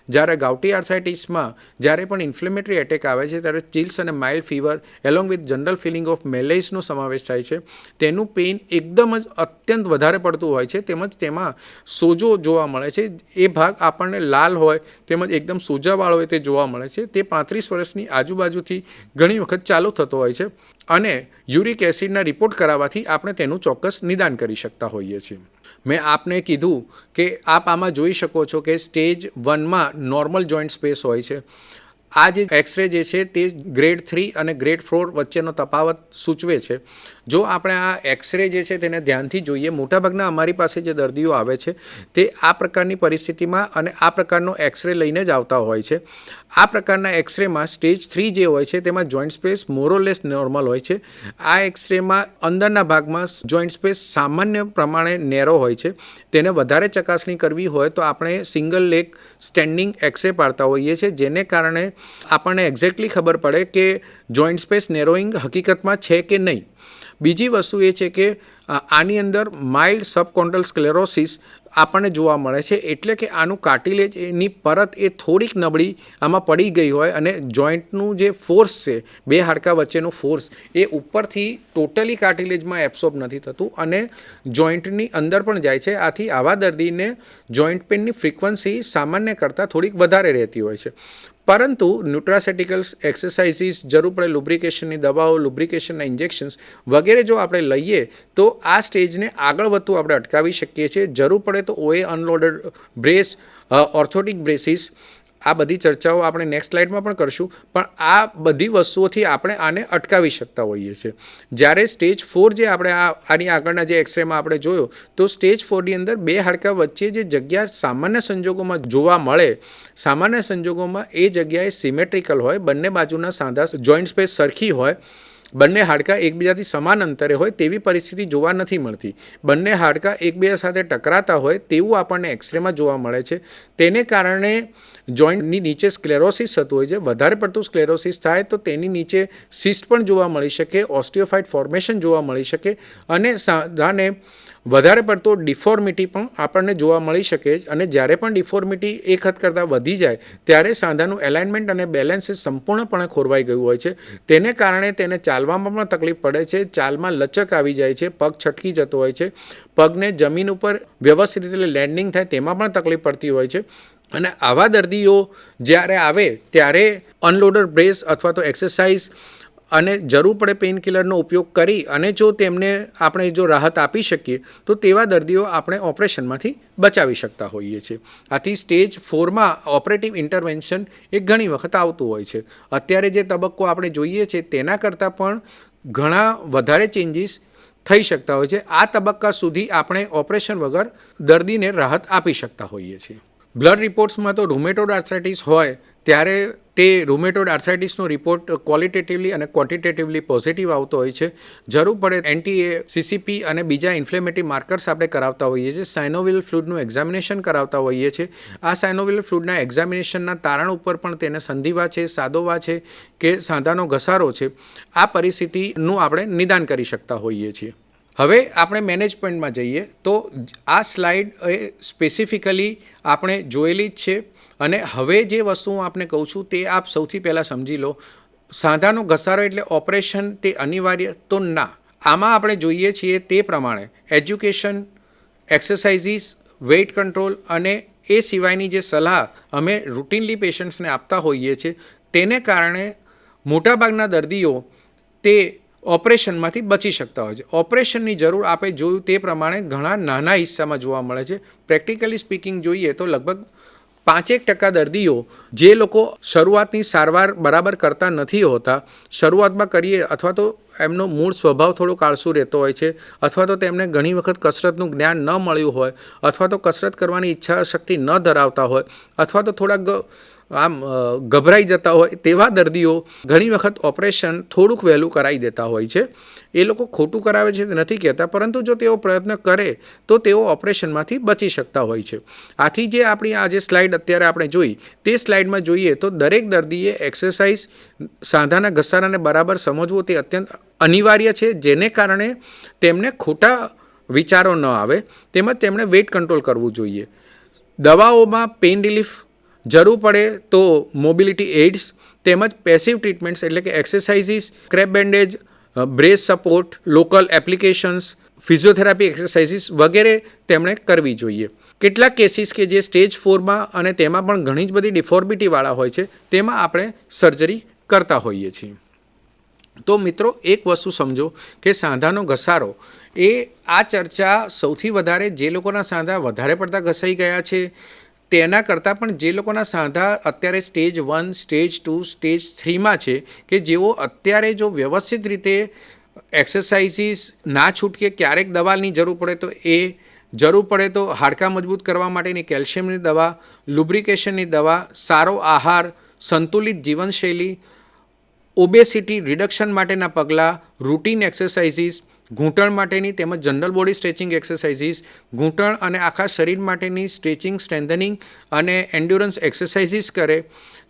જ્યારે ગાઉટી આર્થરાઇટિસમાં જ્યારે પણ ઇન્ફ્લેમેટરી એટેક આવે છે ત્યારે ચિલ્સ અને mild fever along with general feeling of મેલેઇસનો સમાવેશ થાય છે. તેનું પેઇન એકદમ જ અત્યંત વધારે પડતું હોય છે. તેમજ તેમાં સોજો જોવા મળે છે. એ ભાગ આપણને લાલ હોય તેમજ એકદમ સોજાવાળો હોય તે જોવા મળે છે. તે 35 વર્ષની આજુબાજુથી ઘણી વખત ચાલુ થતો હોય છે અને યુરિક એસિડના રિપોર્ટ કરાવવાથી આપણે તેનું ચોક્કસ નિદાન કરી શકતા હોઈએ છીએ. મેં આપને કીધું કે આપ આમાં જોઈ શકો છો કે સ્ટેજ 1માં નોર્મલ જોઈન્ટ સ્પેસ હોય છે. આ જે એક્સરે જે છે તે ગ્રેડ 3 અને ગ્રેડ 4 વચ્ચેનો તફાવત સૂચવે છે. જો આપણે આ એક્સરે જે છે તેને ધ્યાનથી જોઈએ, મોટાભાગના અમારી પાસે જે દર્દીઓ આવે છે તે આ પ્રકારની પરિસ્થિતિમાં અને આ પ્રકારનો એક્સરે લઈને જ આવતા હોય છે. આ પ્રકારના એક્સરેમાં સ્ટેજ 3 જે હોય છે તેમાં જોઈન્ટ સ્પેસ મોરોલેસ નોર્મલ હોય છે. આ એક્સરેમાં અંદરના ભાગમાં જોઈન્ટ સ્પેસ સામાન્ય પ્રમાણે નેરો હોય છે. તેને વધારે ચકાસણી કરવી હોય તો આપણે સિંગલ લેગ સ્ટેન્ડિંગ એક્સરે પાડતા હોઈએ છીએ, જેને કારણે આપણને એક્ઝેક્ટલી ખબર પડે કે જોઈન્ટ સ્પેસ નેરોઈંગ હકીકતમાં છે કે નહીં. બીજી વસ્તુ એ છે કે આની અંદર માઇલ્ડ સબકોન્ડલ સ્ક્લેરોસિસ આપણને જોવા મળે છે. એટલે કે આનું કાર્ટિલેજ એની પરત એ થોડીક નબળી આમાં પડી ગઈ હોય અને જોઈન્ટનું જે ફોર્સ છે, બે હાડકાં વચ્ચેનું ફોર્સ એ ઉપરથી ટોટલી કાર્ટિલેજમાં એબ્સોર્બ નથી થતું અને જોઈન્ટની અંદર પણ જાય છે. આથી આવા દર્દીને જોઈન્ટ પેનની ફ્રીક્વન્સી સામાન્ય કરતાં થોડીક વધારે રહેતી હોય છે. પરંતુ ન્યુટ્રાસેટિકલ્સ, એક્સરસાઇઝીસ, જરૂર પડે લુબ્રિકેશનની દવાઓ, લુબ્રિકેશનના ઇન્જેક્શન્સ વગેરે જો આપણે લઈએ તો આ સ્ટેજને આગળ વધતું આપણે અટકાવી શકીએ છીએ. જરૂર પડે તો OA અનલોડેડ બ્રેસ, ઓર્થોટિક બ્રેસીસ, આ બધી ચર્ચાઓ આપણે નેક્સ્ટ સ્લાઇડમાં પણ કરશું. પણ આ બધી વસ્તુઓથી આપણે આને અટકાવી શકતા હોઈએ છીએ. જ્યારે સ્ટેજ 4 જે આપણે આની આગળના જે એક્સરેમાં આપણે જોયો તો સ્ટેજ 4ની અંદર બે હાડકાં વચ્ચે જે જગ્યા સામાન્ય સંજોગોમાં જોવા મળે, સામાન્ય સંજોગોમાં એ જગ્યાએ સિમેટ્રિકલ હોય, બંને બાજુના સાંધા જોઈન્ટ સ્પેસ સરખી હોય, બંને હાડકાં એકબીજાથી સમાન અંતરે હોય તેવી પરિસ્થિતિ જોવા નથી મળતી. બંને હાડકાં એકબીજા સાથે ટકરાતા હોય તેવું આપણને એક્સરેમાં જોવા મળે છે. તેને કારણે જોઈન્ટની નીચે સ્ક્લેરોસિસ થતું હોય છે. વધારે પડતું સ્ક્લેરોસિસ થાય તો તેની નીચે સિસ્ટ પણ જોવા મળી શકે, ઓસ્ટિયોફાઇટ ફોર્મેશન જોવા મળી શકે અને સાંધાને વધારે પડતો ડિફોર્મિટી પણ આપણને જોવા મળી શકે. અને જ્યારે પણ ડિફોર્મિટી એક હદ કરતાં વધી જાય ત્યારે સાંધાનું એલાઇનમેન્ટ અને બેલેન્સ સંપૂર્ણપણે ખોરવાઈ ગયું હોય છે. તેને કારણે તેને ચાલવામાં પણ તકલીફ પડે છે, ચાલમાં લચક આવી જાય છે, પગ છટકી જતો હોય છે, પગને જમીન ઉપર વ્યવસ્થિત રીતે લેન્ડિંગ થાય તેમાં પણ તકલીફ પડતી હોય છે. અને આવા દર્દીઓ જ્યારે આવે ત્યારે અનલોડેડ બ્રેસ અથવા તો એક્સરસાઇઝ અને જરૂર પડે પેઇનકિલરનો ઉપયોગ કરી અને જો તેમને આપણે જો રાહત આપી શકીએ તો તેવા દર્દીઓ આપણે ઓપરેશનમાંથી બચાવી શકતા હોઈએ છીએ. આથી સ્ટેજ 4માં ઓપરેટિવ ઇન્ટરવેન્શન એ ઘણી વખત આવતું હોય છે. અત્યારે જે તબક્કો આપણે જોઈએ છે તેના કરતાં પણ ઘણા વધારે ચેન્જીસ થઈ શકતા હોય છે. આ તબક્કા સુધી આપણે ઓપરેશન વગર દર્દીને રાહત આપી શકતા હોઈએ છીએ. બ્લડ રિપોર્ટ્સમાં તો રૂમેટોઇડ આર્થરાઇટિસ હોય ત્યારે તે રૂમેટોઇડ આર્થરાઇટિસનો રિપોર્ટ ક્વોલિટેટિવલી અને ક્વોન્ટિટેટિવલી પોઝિટિવ આવતો હોય છે. જરૂર પડે એન્ટી CCP અને બીજા ઇન્ફ્લેમેટરી માર્કર્સ આપણે કરાવતા હોઈએ છીએ. સાયનોવિલ ફ્લૂઇડનું એક્ઝામિનેશન કરાવતા હોઈએ છીએ. આ સાયનોવિલ ફ્લૂઇડના એક્ઝામિનેશનના તારણ ઉપર પણ તેને સંધિવા છે, સાદોવા છે કે સાંધાનો ઘસારો છે, આ પરિસ્થિતિનું આપણે નિદાન કરી શકતા હોઈએ છીએ. હવે આપણે મેનેજમેન્ટમાં જઈએ તો આ સ્લાઇડ એ સ્પેસિફિકલી આપણે જોયેલી જ છે અને હવે જે વસ્તુ હું આપને કહું છું તે આપ સૌથી પહેલાં સમજી લો. સાંધાનો ઘસારો એટલે ઓપરેશન તે અનિવાર્ય તો ના. આમાં આપણે જોઈએ છીએ તે પ્રમાણે એજ્યુકેશન, એક્સરસાઇઝીસ, વેઇટ કંટ્રોલ અને એ સિવાયની જે સલાહ અમે રૂટીનલી પેશન્ટ્સને આપતા હોઈએ છીએ તેને કારણે મોટાભાગના દર્દીઓ તે ઓપરેશનમાંથી બચી શકતા હોય છે. ઓપરેશનની જરૂર આપણે જોયું તે પ્રમાણે ઘણા નાના હિસ્સામાં જોવા મળે છે. પ્રેક્ટિકલી સ્પીકિંગ જોઈએ તો લગભગ 5% દર્દીઓ જે લોકો શરૂઆતની સારવાર બરાબર કરતા નથી હોતા, શરૂઆતમાં કરીએ અથવા તો એમનો મૂળ સ્વભાવ થોડો આળસુ રહેતો હોય છે અથવા તો તેમને ઘણી વખત કસરતનું જ્ઞાન ન મળ્યું હોય અથવા તો કસરત કરવાની ઈચ્છા શક્તિ ન ધરાવતા હોય અથવા તો થોડાક આમ ગભરાઈ જતા હોય તેવા દર્દીઓ ઘણી વખત ઓપરેશન થોડુંક વહેલું કરાવી દેતા હોય છે. એ લોકો ખોટું કરાવે છે તે નથી કહેતા, પરંતુ જો તેઓ પ્રયત્ન કરે તો તેઓ ઓપરેશનમાંથી બચી શકતા હોય છે. આથી જે આપણી આ જે સ્લાઇડ અત્યારે આપણે જોઈ તે સ્લાઇડમાં જોઈએ તો દરેક દર્દીએ એક્સરસાઇઝ, સાંધાના ઘસારાને બરાબર સમજવું તે અત્યંત અનિવાર્ય છે, જેને કારણે તેમને ખોટા વિચારો ન આવે. તેમજ તેમણે વેઇટ કંટ્રોલ કરવું જોઈએ. દવાઓમાં પેઇન રિલીફ, જરૂર પડે તો મોબિલિટી એડ્સ તેમજ પેસિવ ટ્રીટમેન્ટ્સ એટલે કે exercises, crepe bandage, brace support, local applications, physiotherapy exercises વગેરે તેમણે કરવી જોઈએ. કેટલાક કેસીસ કે જે સ્ટેજ 4માં અને તેમાં પણ ઘણી જ બધી ડિફોર્મિટીવાળા હોય છે તેમાં આપણે સર્જરી કરતા હોઈએ છીએ. તો મિત્રો એક વસ્તુ સમજો કે સાંધાનો ઘસારો એ આ ચર્ચા સૌથી વધારે જે લોકોના સાંધા વધારે પડતા ઘસાઈ ગયા છે તેના કરતાં પણ જે લોકોના સાંધા અત્યારે સ્ટેજ 1, સ્ટેજ 2, સ્ટેજ 3માં છે કે જેઓ અત્યારે જો વ્યવસ્થિત રીતે એક્સરસાઇઝીસ ના છૂટકે, ક્યારેક દવાની જરૂર પડે તો એ, જરૂર પડે તો હાડકાં મજબૂત કરવા માટેની કેલ્શિયમની દવા, લુબ્રિકેશનની દવા, સારો આહાર, સંતુલિત જીવનશૈલી, ઓબેસિટી રિડક્શન માટેના પગલાં, રૂટીન એક્સરસાઇઝીસ, ઘૂંટણ માટેની તેમજ જનરલ બોડી સ્ટ્રેચિંગ એક્સરસાઇઝીસ, ઘૂંટણ અને આખા શરીર માટેની સ્ટ્રેચિંગ, સ્ટ્રેન્થનિંગ અને એન્ડ્યોરન્સ એક્સરસાઇઝીસ કરે,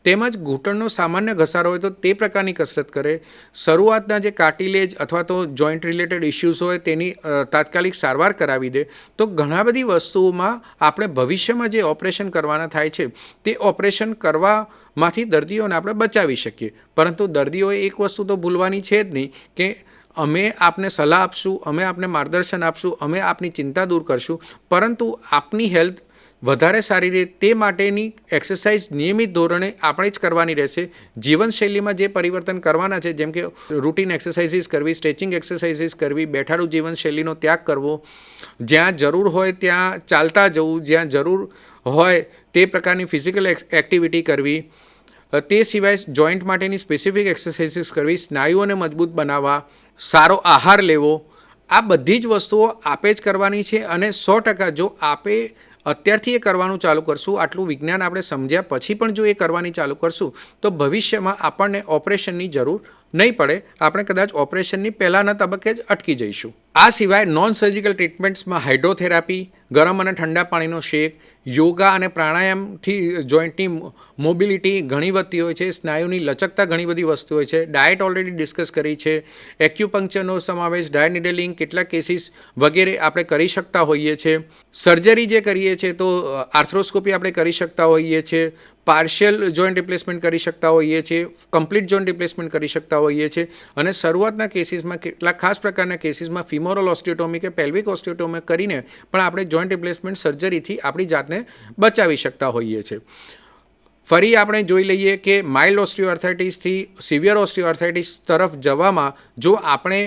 તેમજ ઘૂંટણનો સામાન્ય ઘસારો હોય તો તે પ્રકારની કસરત કરે. શરૂઆતના જે કાર્ટિલેજ અથવા તો જોઈન્ટ રિલેટેડ ઇશ્યુઝ હોય તેની તાત્કાલિક સારવાર કરાવી દે તો ઘણા બધી વસ્તુઓમાં આપણે ભવિષ્યમાં જે ઓપરેશન કરવાના થાય છે તે ઓપરેશન કરવામાંથી દર્દીઓને આપણે બચાવી શકીએ. પરંતુ દર્દીઓએ એક વસ્તુ તો ભૂલવાની છે જ નહીં કે અમે આપને સલાહ આપશું, અમે આપને માર્ગદર્શન આપશું, અમે આપની ચિંતા દૂર કરશું, પરંતુ આપની હેલ્થ વધારે સારી રહે તે માટેની એક્સરસાઇઝ નિયમિત ધોરણે આપણે જ કરવાની રહેશે. જીવનશૈલીમાં જે પરિવર્તન કરવાના છે જેમ કે રૂટીન એક્સરસાઇઝીસ કરવી, સ્ટ્રેચિંગ એક્સરસાઇઝીસ કરવી, બેઠાડું જીવનશૈલીનો ત્યાગ કરવો, જ્યાં જરૂર હોય ત્યાં ચાલતા જવું, જ્યાં જરૂર હોય તે પ્રકારની ફિઝિકલ એક્ટિવિટી કરવી, તે સિવાય જોઈન્ટ માટેની સ્પેસિફિક એક્સરસાઇઝીસ કરવી, સ્નાયુઓને મજબૂત બનાવવા, સારો આહાર લેવો, આ બધી જ વસ્તુઓ આપે જ કરવાની છે. અને 100% જો આપે અત્યારથી એ કરવાનું ચાલુ કરશું, આટલું વિજ્ઞાન આપણે સમજ્યા પછી પણ જો એ કરવાની ચાલુ કરશું તો ભવિષ્યમાં આપણને ઓપરેશનની જરૂર નહીં પડે. આપણે કદાચ ઓપરેશનની પહેલાંના તબક્કે જ અટકી જઈશું. આ સિવાય નોન સર્જિકલ ટ્રીટમેન્ટ્સમાં હાઇડ્રોથેરાપી, ગરમ અને ઠંડા પાણીનો શેક, યોગા અને પ્રાણાયામથી જોઈન્ટની મોબિલિટી ઘણી વધતી હોય છે, સ્નાયુની લચકતા ઘણી બધી વસ્તુ હોય છે. ડાયટ ઓલરેડી ડિસ્કસ કરી છે, એક્યુપંક્ચરનો સમાવેશ, ડાયટ નીડલિંગ, કેટલાક કેસીસ વગેરે આપણે કરી શકતા હોઈએ છીએ. સર્જરી જે કરીએ છીએ તો આર્થ્રોસ્કોપી આપણે કરી શકતા હોઈએ છીએ, પાર્શિયલ જોઈન્ટ રિપ્લેસમેન્ટ કરી શકતા હોઈએ છીએ, કમ્પ્લીટ જોઈન્ટ રિપ્લેસમેન્ટ કરી શકતા હોઈએ છીએ અને શરૂઆતના કેસીસમાં કેટલાક ખાસ પ્રકારના કેસીસમાં ફિમોરલ ઓસ્ટિયોટોમી કે પેલ્વિક ઓસ્ટિયોટોમી કરીને પણ આપણે જોઈન્ટ રિપ્લેસમેન્ટ સર્જરીથી આપણી જાતને બચાવી શકતા હોઈએ છીએ. ફરી આપણે જોઈ લઈએ કે માઇલ્ડ ઓસ્ટિયોઆર્થરાઇટિસથી સિવિયર ઓસ્ટિયોઆર્થરાઇટિસ તરફ જવામાં જો આપણે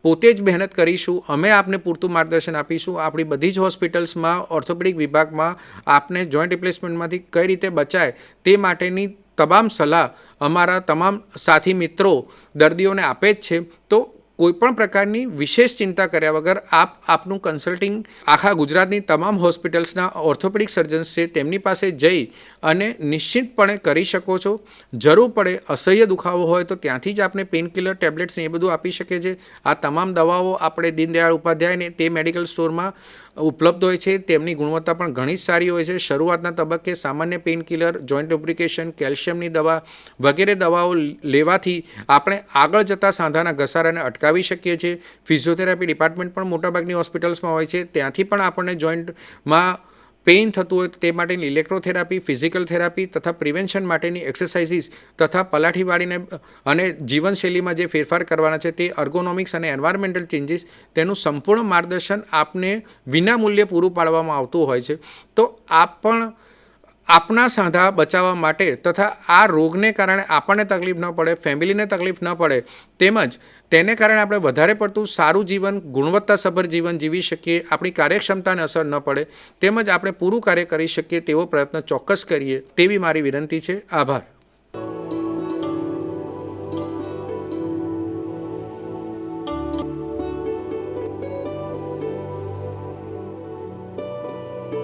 પોતે જ મહેનત કરીશું, અમે આપને પૂરતું માર્ગદર્શન આપીશું, આપણી બધી જ હોસ્પિટલ્સમાં ઓર્થોપેડિક વિભાગમાં આપને જોઈન્ટ રિપ્લેસમેન્ટમાંથી કઈ રીતે બચાય તે માટેની તમામ સલાહ અમારા તમામ સાથી મિત્રો દર્દીઓને આપે જ છે. તો કોઈપણ પ્રકારની વિશેષ ચિંતા કર્યા વગર આપનું કન્સલ્ટિંગ આખા ગુજરાતની તમામ હોસ્પિટલ્સના ઓર્થોપેડિક સર્જન્સ છે તેમની પાસે જઈ અને નિશ્ચિતપણે કરી શકો છો. જરૂર પડે અસહ્ય દુખાવો હોય તો ત્યાંથી જ આપણે પેઇનકિલર ટેબ્લેટ્સ એ બધું આપી શકીએ છીએ. આ તમામ દવાઓ આપણે દીનદયાળ ઉપાધ્યાયને તે મેડિકલ સ્ટોરમાં ઉપલબ્ધ હોય છે. તેમની ગુણવત્તા પણ ઘણી જ સારી હોય છે. શરૂઆતના તબક્કે સામાન્ય પેઇનકિલર, જોઈન્ટ લુબ્રિકેશન, કેલ્શિયમની દવા વગેરે દવાઓ લેવાથી આપણે આગળ જતાં સાંધાના ઘસારાને અટકાવી શકીએ છીએ. ફિઝિયોથેરાપી ડિપાર્ટમેન્ટ પણ મોટાભાગની હોસ્પિટલ્સમાં હોય છે. ત્યાંથી પણ આપણને જોઈન્ટમાં પેઇન થતું હોય તો તે માટેની ઇલેક્ટ્રોથેરાપી, ફિઝિકલ થેરાપી તથા પ્રિવેન્શન માટેની એક્સરસાઇઝીસ તથા પલાઠી વાળીને અને જીવનશૈલીમાં જે ફેરફાર કરવાના છે તે અર્ગોનોમિક્સ અને એન્વાયરમેન્ટલ ચેન્જીસ તેનું સંપૂર્ણ માર્ગદર્શન આપને વિનામૂલ્યે પૂરું પાડવામાં આવતું હોય છે. તો આપ પણ આપના સાંધા બચાવવા માટે તથા આ રોગને કારણે આપણને તકલીફ ન પડે, ફેમિલીને તકલીફ ન પડે, તેમજ તેને કારણે આપણે વધારે પડતું સારું જીવન, ગુણવત્તાસભર જીવન જીવી શકીએ, આપણી કાર્યક્ષમતાને અસર ન પડે, તેમજ આપણે પૂરું કાર્ય કરી શકીએ તેવો પ્રયત્ન ચોક્કસ કરીએ તેવી મારી વિનંતી છે. આભાર.